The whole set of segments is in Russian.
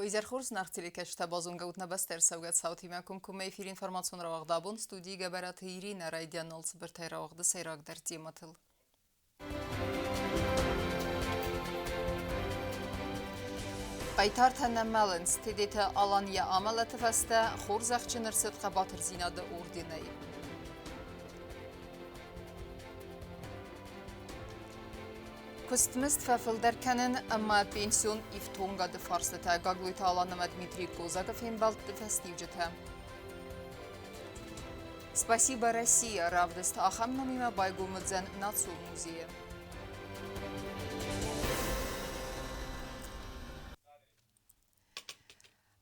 Ойзерхорс нахтиликешта базунгаутна бастер савгат саутимякум куме эфир информацион равагдабун студии габарат Ирина Райдиан Олсбертай равагды сайрак дар тематыл. Qaytar tənəmməlins tedete alanya amələ təfəstə xorzaqçınır sıdqa batır zinadı ordinayı. Kustmist fəfilderkenin amma pensiyon iftonga farslıta qagluyta alanıma Dmitri Kozakov inbalt fəstivcete. Спасибо, Россия, равдест ахамнамима байгумыдзен нацул музея.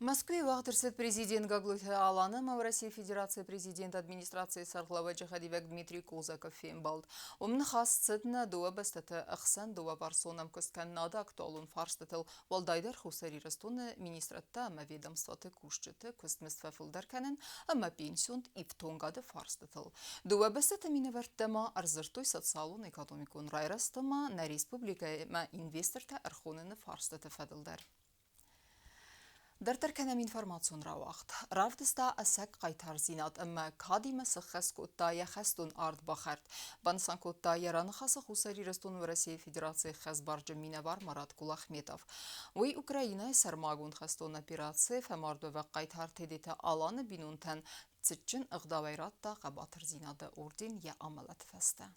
В Москве вахтырсет президент Гаглуйта Аланыма в России Федерации президент администрации Сарглава Джахадивек Дмитрий Kozakov фембалд. Умны хас цитна дуа бастата ахсан дуа варсонам косткан нада актуалун фарстатыл валдайдар хусари растуны министратта ама ведомстваты кушчыты костместфафылдарканын ама пенсионт ифтонгады фарстатыл. Дуа бастата миневарттама арзыртой социалун экономикун райрастама на республика ма инвесторта архоныны фарстаты фадылдар. Дартарканам информацион равахт. Равдыста асак қайтар зинат, амма кадима сыққас котта яхастун ард бахард. Бансан котта яраны хасы хусари растун в России Федерации хазбарджа минавар Марат Кулахметов. Вой Украина сармагун хастун операции фамардова қайтар тедета аланы бинунтан цитчин ығдавайратта қабатыр зинады орден я амалат фаста.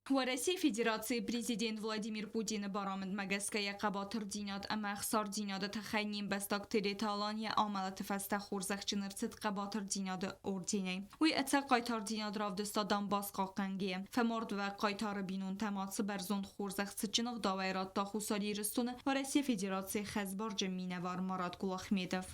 В России Федерации президент Владимир Путин барамд магаская қабатыр динат ама хсар динады тахайним бастак тедеталан я амалат фаста хорзахчыныр цит қабатыр динады орденей. Уй әтса қайтар динад равдыстадан бас қақанге. Фаморд ва қайтары бинун таматсы барзон хорзах цитчынық давайратта хусари рыстуны в России Федерации хазбарджа минавар Марат Кулахметов.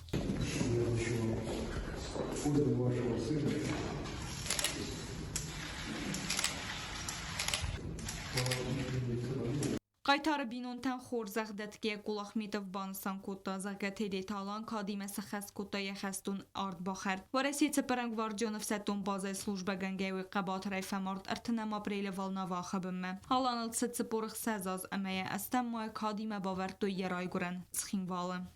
Qaytarı binuntan xorzaq dətkiyə Qulahmetov banısan kodda zaqət edet alan kadiməsi xəs kodda yaxəstun ard baxar. Varəsi цепарang Varjonov sətun bazay slujba gangəvi qabat rayfamard artınam apreli valnava xabımmə. Alanıl sıtsıporıq səzaz əməyə əstəm maya kadimə bavər döyyə rayguran sıxinvalı.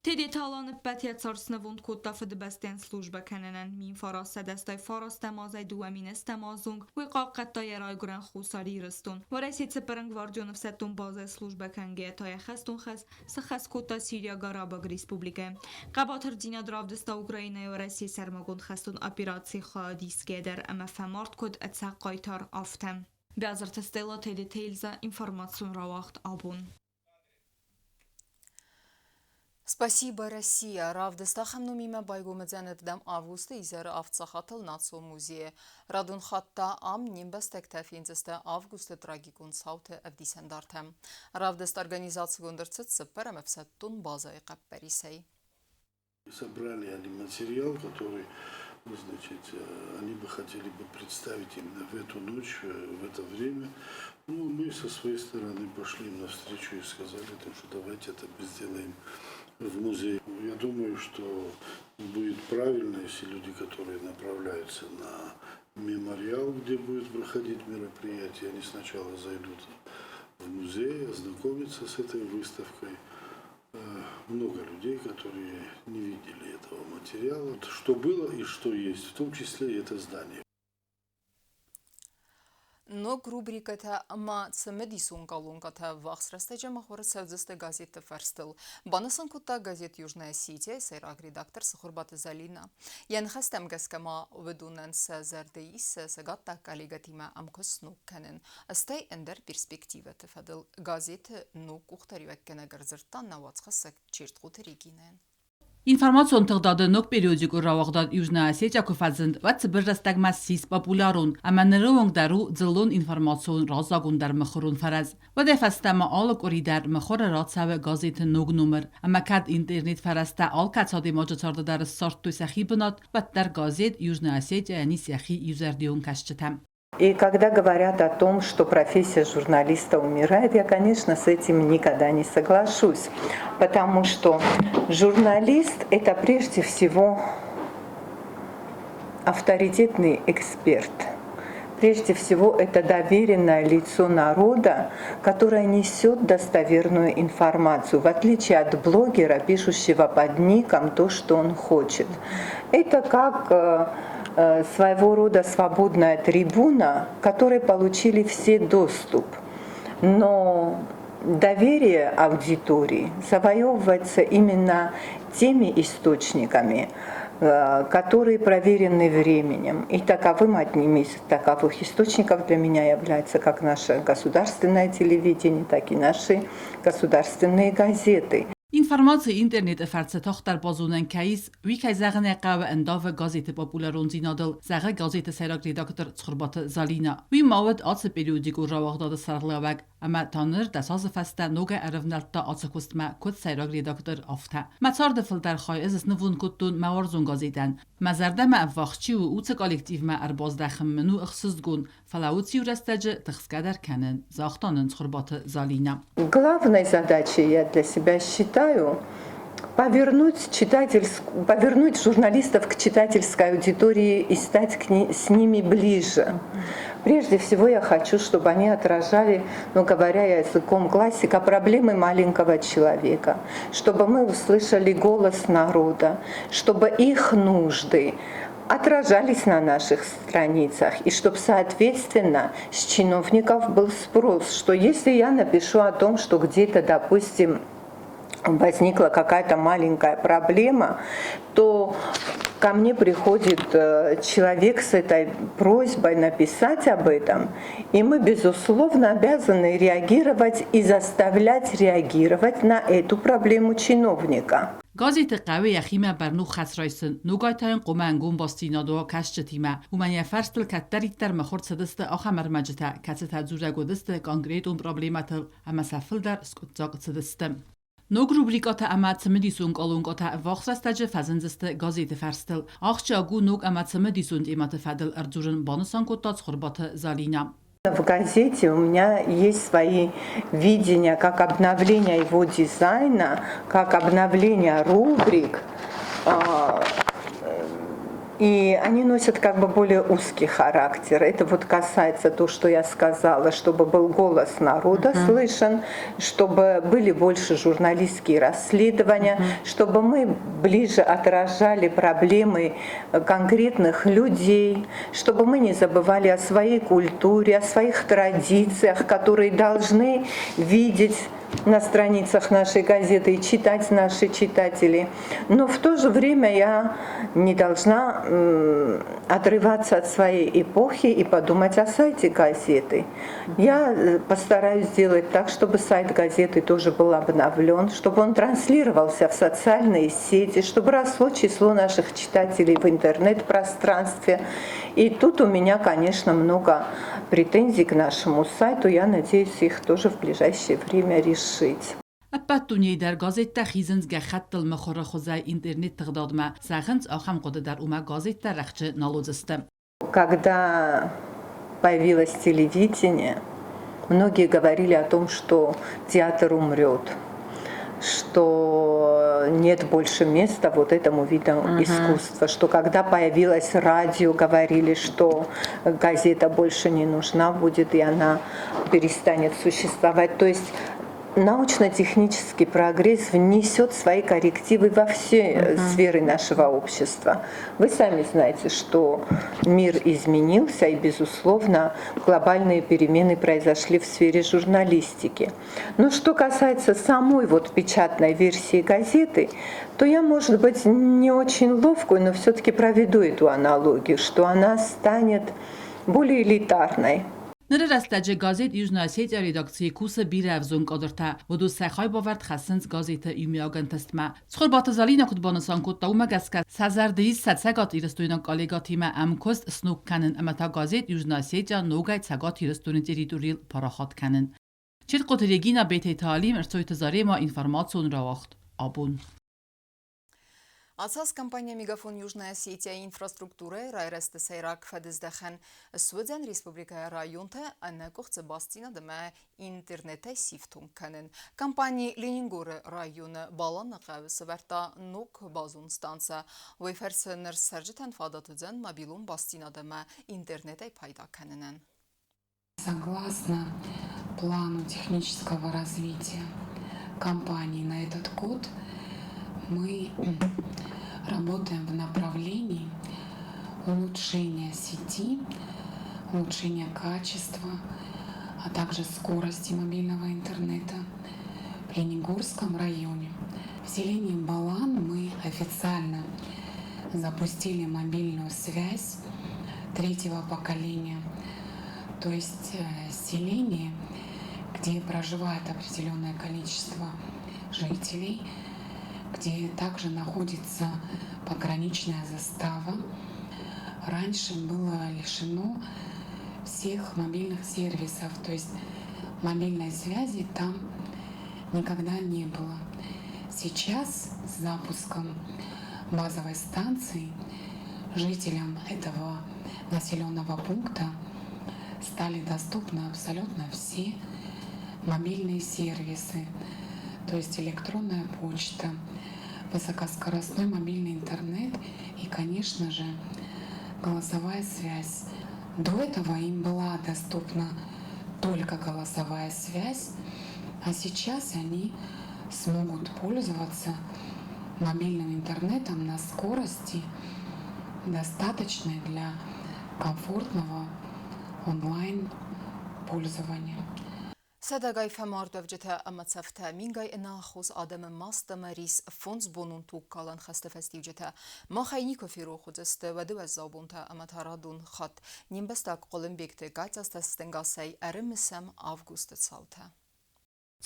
Tedet alanıb bətiyət sarsını vund kodda fıdıbəstən slujba kənənən min faras sədəstay faras təmazay duəminəs təmazung və qaqqətda yarayguran xusari rıstun. Varəsi цепарang Varjonov sətun bazay slujba kəngəyə taya xəstun xəz sıxəz kodda Siriya Qarabağ Respublika. Qabatır dinad ravdısta Ukraynaya Varəsi sərmagun xəstun operasi xadiskədər əmə fəmard kod ətsə qaytar aftəm. Bəzir təstəla tedet elza informasyon ravaqt abun. Спасибо, Россия. Равдыстахам нумима байгумыдзанетдам августа изары автсахатыл нацул музее. Радун хатта ам нимбастек тафинзесте августа трагикун сауте авдисендартам. Равдыст организации гондырцет сыппарам эфсаттун базай каппарисей. Собрали они материал, который, значит, они бы хотели бы представить именно в эту ночь, в это время. Ну, мы со своей стороны пошли им навстречу и сказали, что давайте это сделаем в музее. Я думаю, что будет правильно, если люди, которые направляются на мемориал, где будет проходить мероприятие, они сначала зайдут в музей, ознакомятся с этой выставкой. Много людей, которые не видели этого материала, что было и что есть, в том числе и это здание. Но рубриката ма цемедисон галунката вахсрастеджа махора севзесте газеты ферстил. Банасан кута газет Южная Осетия, сайраг редактор Сахурбата Залина. Ян хастам гаскама ведунен сезердеис сегатта калигатима амкос нукканен. Астай эндер перспектива тефадил газеты нук ухтаривеккене гарзыртан навацхасак чертгутеригинен. Информацион тăгдады нок периодику равагдад Южная Осетия куфазынд ва цыбыррастаг массис популярун, аманырывонг дару дзылун информацион разагун дар мхорун фараз. Ва дефастама алык оридар мхора рацаве газеты ног номер, ама кад интернет фараста ал кацади маджатарда дар сарту сахи бынат, ва дар газет Южная Осетия яни сахи юзердион кашчатам. И когда говорят о том, что профессия журналиста умирает, я, конечно, с этим никогда не соглашусь, потому что журналист – это прежде всего авторитетный эксперт, Прежде всего, это доверенное лицо народа, которое несет достоверную информацию, в отличие от блогера, пишущего под ником то, что он хочет. Это как своего рода свободная трибуна, к которой получили все доступ. Но доверие аудитории завоевывается именно теми источниками, которые проверены временем. И одним из таковых источников для меня является как наше государственное телевидение, так и наши государственные газеты. Ինֆորմացիա ինտերնետը ֆարցետախտար բազունեն կայիս վիքայ զաղն եղավ ընդավը գազետը պոպուլարոն զինադել զաղը գազետը սերակ ռեդակտոր ծխրբատը զալինա վի մավդ ացը պերիոդիկ ու ռավաղդադը սարլավակ Ama tanır dasazı fəstə noqa ərəvnəltdə açıqustmə kod sayraq redaktor afta. Məçar dafılдар xayız snıvun kodun məvarzun gazedən. Məzərdə məvvaxçı u uçı kollektiv mə ərbazdaxım minu ıxsızgun. Фалауцию растаджи тахскадар канен захтанен цхурбаты залина. Главной задачей я для себя считаю повернуть журналистов к читательской аудитории и стать с ними ближе. Прежде всего я хочу, чтобы они отражали, говоря языком классика, проблемы маленького человека, чтобы мы услышали голос народа, чтобы их нужды отражались на наших страницах, и чтобы, соответственно, с чиновников был спрос, что если я напишу о том, что где-то, допустим, возникла какая-то маленькая проблема, то ко мне приходит человек с этой просьбой написать об этом, и мы, безусловно, обязаны реагировать и заставлять реагировать на эту проблему чиновника. Gazete قوی یخیمه بر نو خسرایسن نوگایتاین قومنگون باستینادو کشتیمه و من یفرستل کتریتر مخورد سدست آخه مرمجته کتت زوره گودست کانگریت اون پرابلیمتل اما سفل در سکوتزاق سدستم. نوگ روبریکات اما تمدیسونگ آلونگات واخرستجه فزنزست گازete فرستل آخچاگو نوگ اما تمدیسوند ایمات فدل ارزورن بانسان کتات خوربات زالینا. В газете у меня есть свои видения, как обновление его дизайна, как обновление рубрик. И они носят более узкий характер. Это касается того, что я сказала, чтобы был голос народа слышен, чтобы были больше журналистские расследования, чтобы мы ближе отражали проблемы конкретных людей, чтобы мы не забывали о своей культуре, о своих традициях, которые должны видеть на страницах нашей газеты и читать наши читатели. Но в то же время я не должна отрываться от своей эпохи и подумать о сайте газеты. Я постараюсь сделать так, чтобы сайт газеты тоже был обновлен, чтобы он транслировался в социальные сети, чтобы росло число наших читателей в интернет-пространстве. И тут у меня, конечно, много претензий к нашему сайту. Я надеюсь их тоже в ближайшее время решить. Аппатуни در газетта хизенс гахаттл махора хозай интернет тагдадма саханс ахам кода дар ума газетта рахче налозыстым. Когда появилось телевидение, многие говорили о том, что театр умрет, что нет больше места этому виду искусства, что когда появилось радио, говорили, что газета больше не нужна будет и она перестанет существовать. То есть научно-технический прогресс внесет свои коррективы во все сферы нашего общества. Вы сами знаете, что мир изменился, и, безусловно, глобальные перемены произошли в сфере журналистики. Но что касается самой печатной версии газеты, то я, может быть, не очень ловкую, но все-таки проведу эту аналогию, что она станет более элитарной. نره رستجه گازت یوزناسیت ریداکسی کوس بیر افزون قدرتا و دو سخای باورد خسنس گازت ایمیاگن تستما سخور باتزالی نکد بانسان کد تا اومه گسکت سزردهیز سدسگات ایرستوینا کالیگاتی ما امکست سنوک کنن اما تا گازت یوزناسیت جا نوگایت سگات ایرستوین تریتوریل پاراخات کنن چید قطرگینا بیت تعلیم ارسوی تزاری ما اینفرماتسون را وقت آبون Ասաս կամպանիա Միգաֆոն Южная Осетия ինֆրաստրուկտուրը ռայրեստը սայրակ ֆադեզդախեն Սուդան Ռեսպուբլիկայի ռայոնը անա կողցը բաստինա դմա ինտերնետը սիֆթուն կանեն կամպանի Լենինգորը ռայոնը բալանը qavısı վերտա նոկ բազուն ստանցա վայֆերսը նրսերջտան ֆադատուձան մոբիլում բաստինա դմա ինտերնետը փայդա կանենան Согласно плану технического развития компании на этот год, мы работаем в направлении улучшения сети, улучшения качества, а также скорости мобильного интернета в Ленигорском районе. В селении Балан мы официально запустили мобильную связь третьего поколения. То есть селение, где проживает определенное количество жителей, где также находится пограничная застава, раньше было лишено всех мобильных сервисов, то есть мобильной связи там никогда не было. Сейчас с запуском базовой станции жителям этого населенного пункта стали доступны абсолютно все мобильные сервисы, то есть электронная почта, высокоскоростной мобильный интернет и, конечно же, голосовая связь. До этого им была доступна только голосовая связь, а сейчас они смогут пользоваться мобильным интернетом на скорости, достаточной для комфортного онлайн-пользования. Սադագայ ֆամարտով ջթա ամացավթա մինգայ նախոս ադամը մաստամարիս ֆոնս բոնուն տուկ կալան խստեֆեստիվ ջթա մախայնի կոֆիրո խոծստը վդու զաբունտա ամաթարադուն խատ նիմբստակ Կոլումբիկտե կայծաստստենգասայ արմսամ ավգուստը ցալթա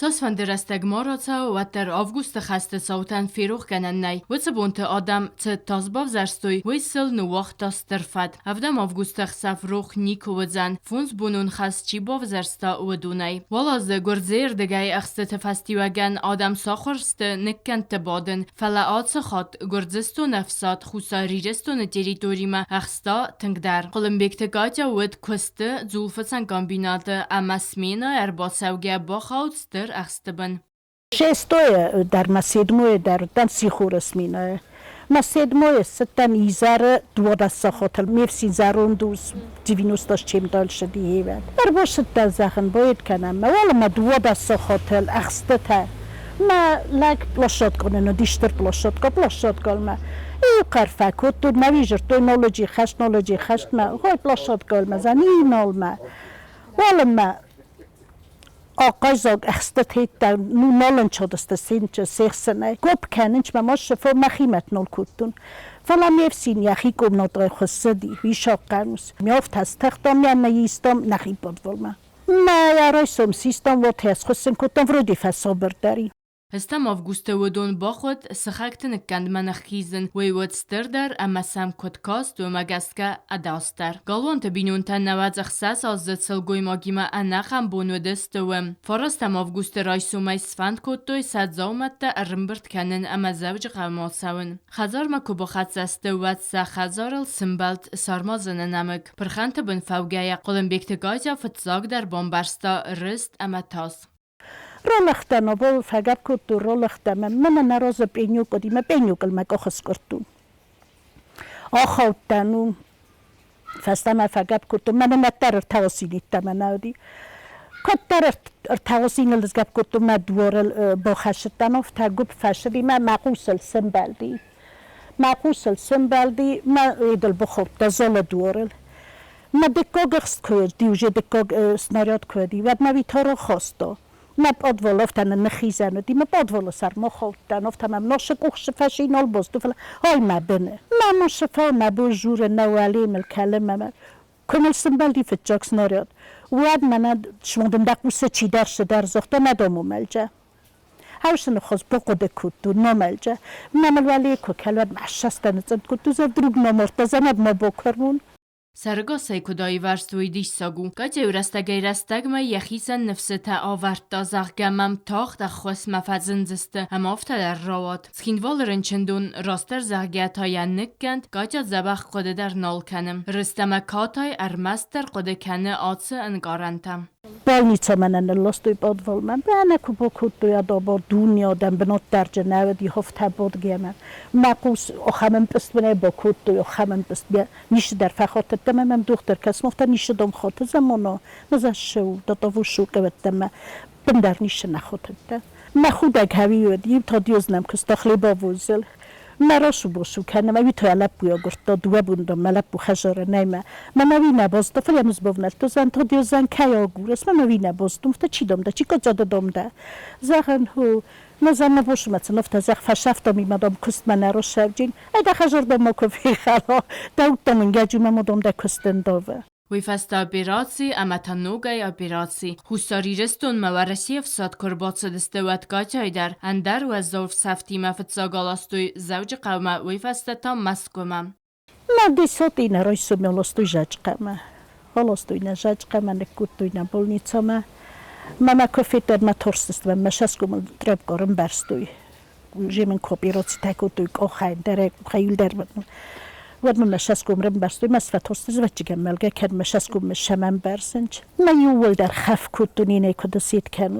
Սոսվան դրաստեգ մորոցա ու ատեր ավգուստը խաստը սաուտան ֆիրուղ կանաննայ վծբունտը ադամ ծը տազբավ զարստույ վիսլ նուաղտա ստրֆատ ավդամ ավգուստը խսավ ռուխ նիք ուվձան ֆունս բունուն խաս չիբով զարստա ուվդունայ վալազը գորձեր դգայ ախստը թվաստիվագան ադամ սախորստը նկկան տբադն ֆալա ացը խատ գորձստու նավսատ խուսարիրստունը տերիտորիմը ախստա թնգդար Կոլումբիկտը կատյա ուդ քստը ձուլֆացան կամբինատը ամասմինը әрբացավգя бахаутстыр ахстыбын. Шестое дарма седьмое дар тан сихурасмина. На седьмое сатан изара двадцать хотел мевсин зарундус 90 с чем дальше диеват. Арбошет та захен боит канам. Вала ма 20 хотел ахстата. Ма лак площадка но диштер площадка ма. И карфакот тут ма вижер технологии хаш ма. Хой площадка ма зани нолма. Вала ма آقازاگ اخستت هیتا نالن چادسته سینچه سیخسنه گوب کننچ ماش فو مخیمت نال کتون فلا میفسین یخی گوب نادرای خسدی ویشاق قرموس میافت هست تختام یا نیستم نخی بود ولما ما یارای سوم سیستم و تیس خسن کتن ورودی فسابر داری Հստամ ավգուստը ոդոն բախոտ սխակտը նկանդ մանախիզն վեյոտ ստերդար ամասամ կոտկաստ ու մագաստկա ադաստար գալոն տբինուն տաննաված ախսաս ազդցել գոյմագիմա անախամ բոնուդստում ֆորոստամ ավգուստը ռայսում այս սվանդ կոտոյ սadzաումատը արմբրտ կանեն ամազավջ ғամոսավն խազարմա կոբոխացաստը վատսա խազարել սմբալտ սարմազն նամակ պրխանտը բն ֆավգայա Կոլումբիկտը կայցա ֆծագդար բոմբարստա ռստ ամաթաս رولختن و فقط کت رولختن من نراز پینیو کدیم پینیو کل مکاخس کردون آخوتن و فستم فقط کت من نتر ارتواسینی تمنادی کتر ارتواسین لزگب کت مدور با خشتن و فتگوب فشری من معقوسل سنبالدی من ایدل بخوب دزال دورل من دکاگست کرد دیوجه دکاگ سناریات کردی و من ویتارو خواستا ما بادولفتن نخیزن و دیم بادول سر ما خوردن افتم ناش کوخش فشین آل باز دفعه های ما بنه ما شفا ما بجور نوالیم الکلمه ما کمل سنبالی فتجاکس نارد واد من شمودم دکوسه چی درش در زخته ندامو ملجه هرشن خواست بقوده کدو نملجه نمل ولی که کلمه معشستن زد کدو زد دروگ نمرتزند ما بکرمون Սարգոսեի կուդայի վարստույի դիշսագու, կաճե ուրաստագայ ռաստագմա եխիսան նվսըտա ավարտ տազաղգամամ թող տախոս մավազնձստը համավտալար ռավատ։ Սխինվոլր ընչնդուն ռոստեր զաղգյատայան նկկանդ կաճա զաբախ կոդդար նոլքանım։ Ռստամա կատայ արմաստր կոդեքանը ացը ընկարանտամ։ Больница мене не лостуй подвол мен бене купо куту я добо дунья дем бнот дарже наведи хофта бодгеме макус охамем пст мене бо куту охамем пст бе ниsh در فخات تمام دختر کس مفت نیش دم خاطر زمانو نزشو دادو شو قبتم بندر نیش نخاطر ما خودک هوی ودیم تا دیوزنم کس داخلی با وزل مراسو باشو کنم اوی تو علب بویا گرتا دوه بوندم ملب بو خجاره نیمه من اوی نباز دفل یمز بونل تو زن تا دیوزن کیا گورس من اوی نباز دوم تا چی دم ده چی کجا دم ده زغن هو نزن نباشو مثلا نفت زغ فشفتا میمدم کست من رو شوجین ایده خجار دم کفی خلا دوتا من گجو ممدم ده کستن داوه Уйфаста операции, аматаногай операции. Хусариристун маварасиев сад корбаца дестеват качайдар. Андар уаззорф сафтима фцагаластуй завджи қавма уйфаста там маскума. ما دیسات اینه رایسو میالستوی جاجقمه حالستوی نه جاجقمه نکوتوی نه بولنیцаме ماما کفیتر ما ترسست و مشاسکوم درب کارم برستوی جیمن کپیراتی تکوتوی آخاین درک خیل در ود من مشاسکوم رم برستوی مسفت ترسست و چیکم ملگه کن مشاسکوم مشمن برسنج ما یوول در خف کوتونی نیکودسیت کن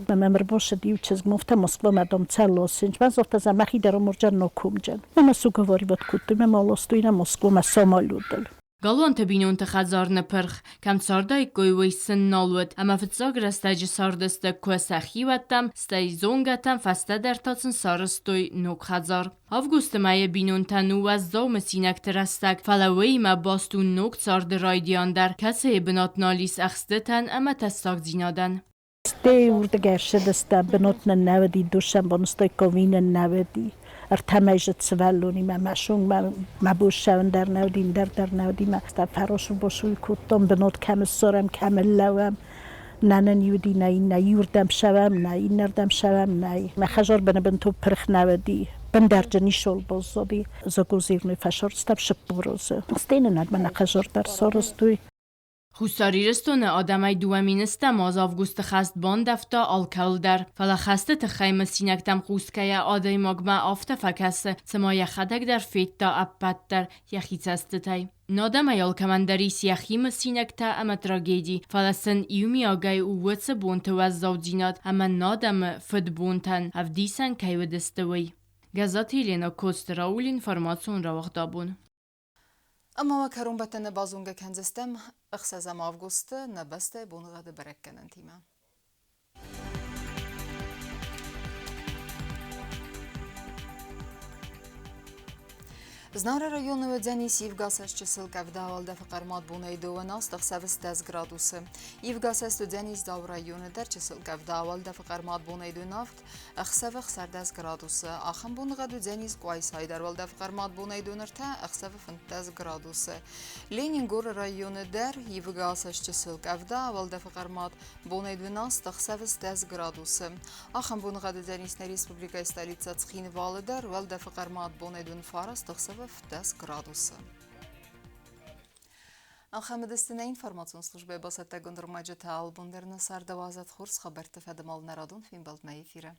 ممر باشه دیو چیز مفته مسکو مدام چلاسنج من زفت زمخی در مرجان نکوم جن من سوگواری ود کوتوی من مالستوی نه مسکو مسامالودل Գալուան տբինուն տխազարնը պրխ, կամ ծարդայ գոյվոյ սննալուդ, ամա վծագ ռաստաջի սարդստը կուասախի վատտամ, ստայ զոնգատամ ֆաստադերտացն սարստոյ նոկ խազար։ Ավգուստը մայը բինուն տանու аз զոմը սինակ տրաստակ, ֆալավեի մա բաստու նոկ ծարդը ռայդիանդար, կասը է բնոտնալիս ախստըտան, ամա տաստակ ձինադան։ Stay urte gershedestem benotne nevedi duschen bonstoy kovine nevedi ارتماج تسولونی مشون مبوشون در نودیم در نودیم است فراشو باشوی کتم بنات کم سرم کم لوم نه نیودی نه این نیوردم شوم نه این نردم شوم نه مخجار بن تو پرخ نودی بن در جنی شل بازدی زگوزیر نی فشار استم شب بروزه استین ند من خجار در سارستوی Հուսարիրստոնը ադամայ դուամինստա մազ ավգուստ խաստ բանդավտա ալքալդար ֆալա խաստը թխայմը սինակտամ խուսկայա ադայ մոգմա ավտա ֆակասը ծմայա խադակ դար ֆետտա ապպատտար яхицաստտայ նոդամայ ալքամանդարի սիախիմը սինակտա ամա տրագեդի ֆալասն իումի ագայ ուվծը բոնտը վազզավդինատ ամա նոդամը ֆդբոնտան ավդիսան կայվդստվի գազաթի լենա կոստրաուլ ինֆորմացիոն რავախտաբուն أما وكرون بتن بازونغ كنزستم اخسازم أفغوست نبست بونغاد بركن انتيما Знара районове дзяниси Ивгасаш чесылка вдавал да факармат бунай дованас тахсавис 10 градусы. Ивгасас дзянис дав районы дар чесылка вдавал да факармат бунай дунафт ахсавих сар 10 градусы. Ахам бунгаду дзянис куайсай дарвал да факармат бунай дунарта ахсавих 10 градусы. Ленингор районы дар Ивгасаш чесылка вдавал да факармат бунай дунас тахсавис 10 градусы. Ахам бунгаду дзянис на республика столица Цхинвалы дар вал да факармат бунай дун фарас тахсавих в 10 градусов. Алхамедестина информационная служба басата гондурмаджета албундерна сардавазат хурс хабарта фадамал нарадун фин балдна эфира.